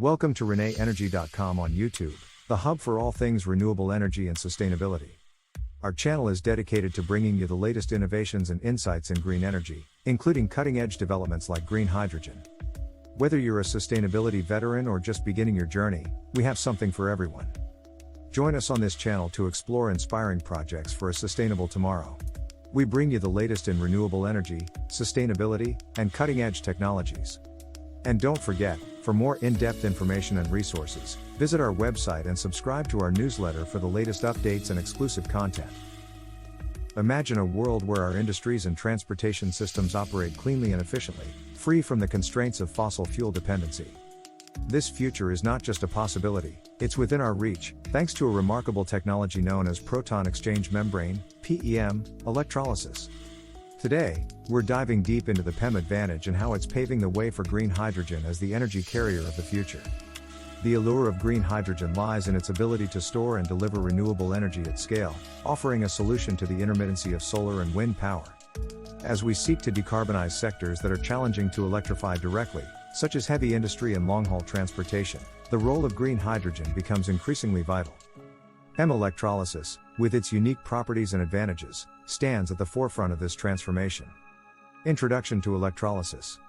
Welcome to ReneEnergy.com on YouTube, the hub for all things renewable energy and sustainability. Our channel is dedicated to bringing you the latest innovations and insights in green energy, including cutting-edge developments like green hydrogen. Whether you're a sustainability veteran or just beginning your journey, we have something for everyone. Join us on this channel to explore inspiring projects for a sustainable tomorrow. We bring you the latest in renewable energy, sustainability, and cutting-edge technologies. And don't forget, for more in-depth information and resources, visit our website and subscribe to our newsletter for the latest updates and exclusive content. Imagine a world where our industries and transportation systems operate cleanly and efficiently, free from the constraints of fossil fuel dependency. This future is not just a possibility, it's within our reach, thanks to a remarkable technology known as Proton Exchange Membrane, PEM, electrolysis. Today, we're diving deep into the PEM advantage and how it's paving the way for green hydrogen as the energy carrier of the future. The allure of green hydrogen lies in its ability to store and deliver renewable energy at scale, offering a solution to the intermittency of solar and wind power. As we seek to decarbonize sectors that are challenging to electrify directly, such as heavy industry and long-haul transportation, the role of green hydrogen becomes increasingly vital. PEM electrolysis, with its unique properties and advantages, stands at the forefront of this transformation. Introduction to electrolysis.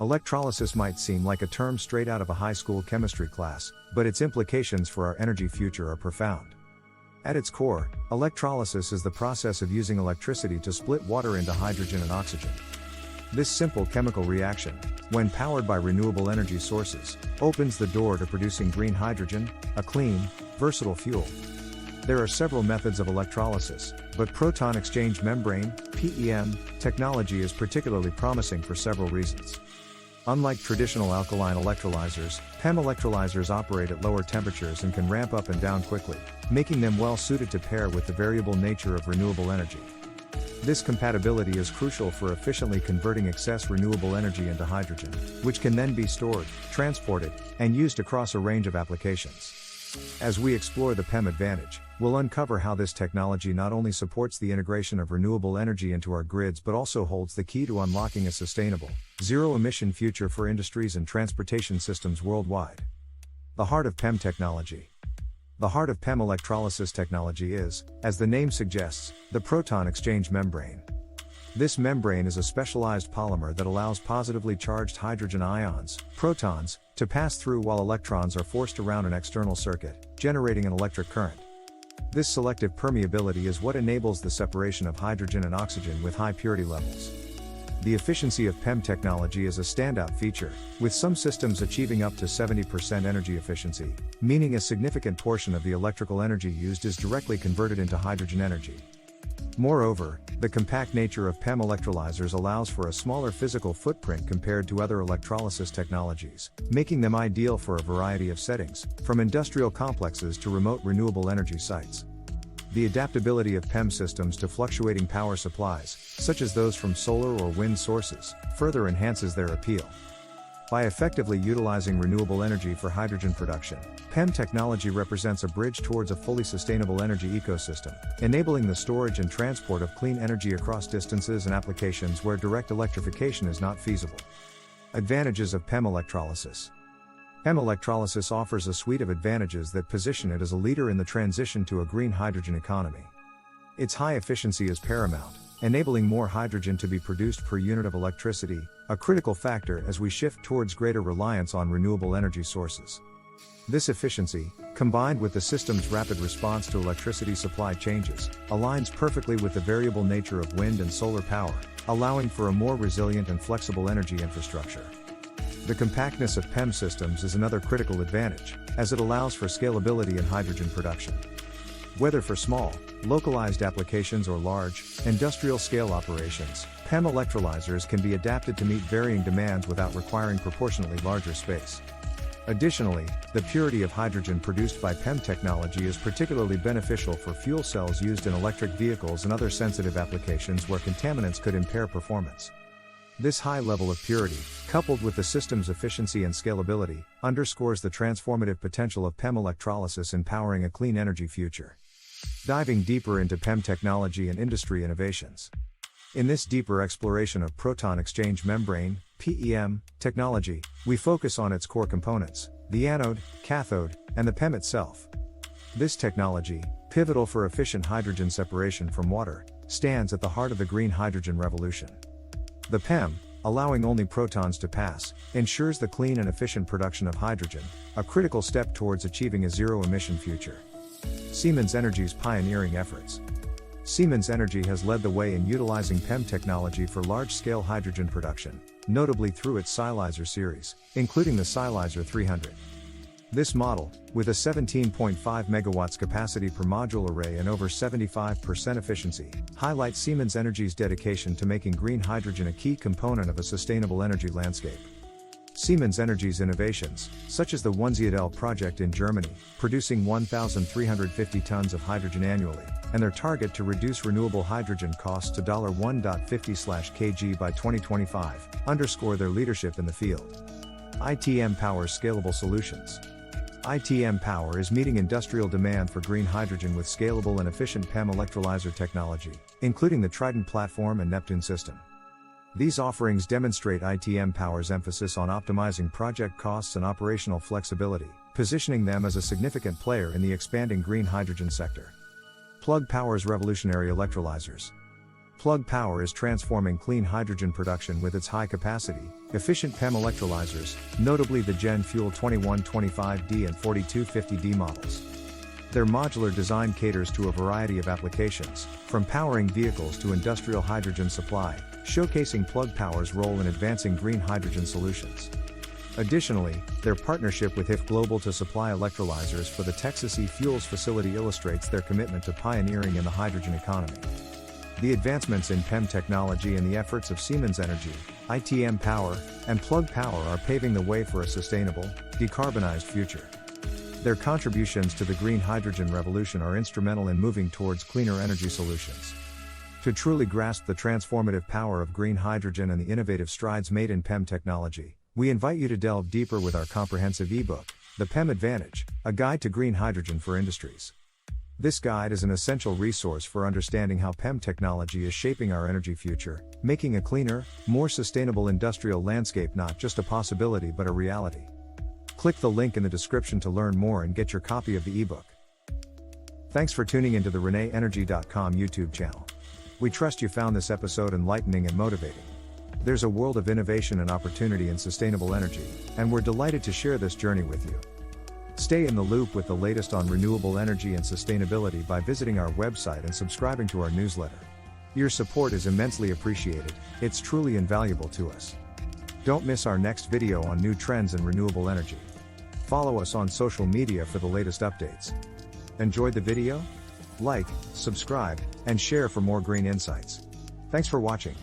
Electrolysis might seem like a term straight out of a high school chemistry class, but its implications for our energy future are profound. At its core, electrolysis is the process of using electricity to split water into hydrogen and oxygen. This simple chemical reaction, when powered by renewable energy sources, opens the door to producing green hydrogen, a clean, versatile fuel. There are several methods of electrolysis, but Proton Exchange Membrane, PEM, technology is particularly promising for several reasons. Unlike traditional alkaline electrolyzers, PEM electrolyzers operate at lower temperatures and can ramp up and down quickly, making them well suited to pair with the variable nature of renewable energy. This compatibility is crucial for efficiently converting excess renewable energy into hydrogen, which can then be stored, transported, and used across a range of applications. As we explore the PEM advantage, we'll uncover how this technology not only supports the integration of renewable energy into our grids but also holds the key to unlocking a sustainable, zero-emission future for industries and transportation systems worldwide. The heart of PEM technology. The heart of PEM electrolysis technology is, as the name suggests, the proton exchange membrane. This membrane is a specialized polymer that allows positively charged hydrogen ions, protons, to pass through while electrons are forced around an external circuit, generating an electric current. This selective permeability is what enables the separation of hydrogen and oxygen with high purity levels. The efficiency of PEM technology is a standout feature, with some systems achieving up to 70% energy efficiency, meaning a significant portion of the electrical energy used is directly converted into hydrogen energy. Moreover, the compact nature of PEM electrolyzers allows for a smaller physical footprint compared to other electrolysis technologies, making them ideal for a variety of settings, from industrial complexes to remote renewable energy sites. The adaptability of PEM systems to fluctuating power supplies, such as those from solar or wind sources, further enhances their appeal. By effectively utilizing renewable energy for hydrogen production, PEM technology represents a bridge towards a fully sustainable energy ecosystem, enabling the storage and transport of clean energy across distances and applications where direct electrification is not feasible. Advantages of PEM electrolysis. PEM electrolysis offers a suite of advantages that position it as a leader in the transition to a green hydrogen economy. Its high efficiency is paramount, enabling more hydrogen to be produced per unit of electricity, a critical factor as we shift towards greater reliance on renewable energy sources. This efficiency, combined with the system's rapid response to electricity supply changes, aligns perfectly with the variable nature of wind and solar power, allowing for a more resilient and flexible energy infrastructure. The compactness of PEM systems is another critical advantage, as it allows for scalability in hydrogen production. Whether for small, localized applications or large, industrial-scale operations, PEM electrolyzers can be adapted to meet varying demands without requiring proportionately larger space. Additionally, the purity of hydrogen produced by PEM technology is particularly beneficial for fuel cells used in electric vehicles and other sensitive applications where contaminants could impair performance. This high level of purity, coupled with the system's efficiency and scalability, underscores the transformative potential of PEM electrolysis in powering a clean energy future. Diving deeper into PEM technology and industry innovations. In this deeper exploration of proton exchange membrane, PEM, technology, we focus on its core components, the anode, cathode, and the PEM itself. This technology, pivotal for efficient hydrogen separation from water, stands at the heart of the green hydrogen revolution. The PEM, allowing only protons to pass, ensures the clean and efficient production of hydrogen, a critical step towards achieving a zero-emission future. Siemens Energy's pioneering efforts. Siemens Energy has led the way in utilizing PEM technology for large-scale hydrogen production, notably through its Silyzer series, including the Silyzer 300. This model, with a 17.5 MW capacity per module array and over 75% efficiency, highlights Siemens Energy's dedication to making green hydrogen a key component of a sustainable energy landscape. Siemens Energy's innovations, such as the 1ZL project in Germany, producing 1,350 tons of hydrogen annually, and their target to reduce renewable hydrogen costs to $1.50/kg by 2025, underscore their leadership in the field. ITM Power's scalable solutions. ITM Power is meeting industrial demand for green hydrogen with scalable and efficient PEM electrolyzer technology, including the Triton platform and Neptune system. These offerings demonstrate ITM Power's emphasis on optimizing project costs and operational flexibility, positioning them as a significant player in the expanding green hydrogen sector. Plug Power's revolutionary electrolyzers. Plug Power is transforming clean hydrogen production with its high-capacity, efficient PEM electrolyzers, notably the Gen Fuel 2125D and 4250D models. Their modular design caters to a variety of applications, from powering vehicles to industrial hydrogen supply, showcasing Plug Power's role in advancing green hydrogen solutions. Additionally, their partnership with HIF Global to supply electrolyzers for the Texas E-Fuels facility illustrates their commitment to pioneering in the hydrogen economy. The advancements in PEM technology and the efforts of Siemens Energy, ITM Power, and Plug Power are paving the way for a sustainable, decarbonized future. Their contributions to the green hydrogen revolution are instrumental in moving towards cleaner energy solutions. To truly grasp the transformative power of green hydrogen and the innovative strides made in PEM technology, we invite you to delve deeper with our comprehensive ebook, The PEM Advantage, a guide to green hydrogen for industries. This guide is an essential resource for understanding how PEM technology is shaping our energy future, making a cleaner, more sustainable industrial landscape not just a possibility but a reality. Click the link in the description to learn more and get your copy of the ebook. Thanks for tuning into the ReneEnergy.com YouTube channel. We trust you found this episode enlightening and motivating. There's a world of innovation and opportunity in sustainable energy, and we're delighted to share this journey with you. Stay in the loop with the latest on renewable energy and sustainability by visiting our website and subscribing to our newsletter. Your support is immensely appreciated, it's truly invaluable to us. Don't miss our next video on new trends in renewable energy. Follow us on social media for the latest updates. Enjoyed the video? Like, subscribe, and share for more green insights. Thanks for watching.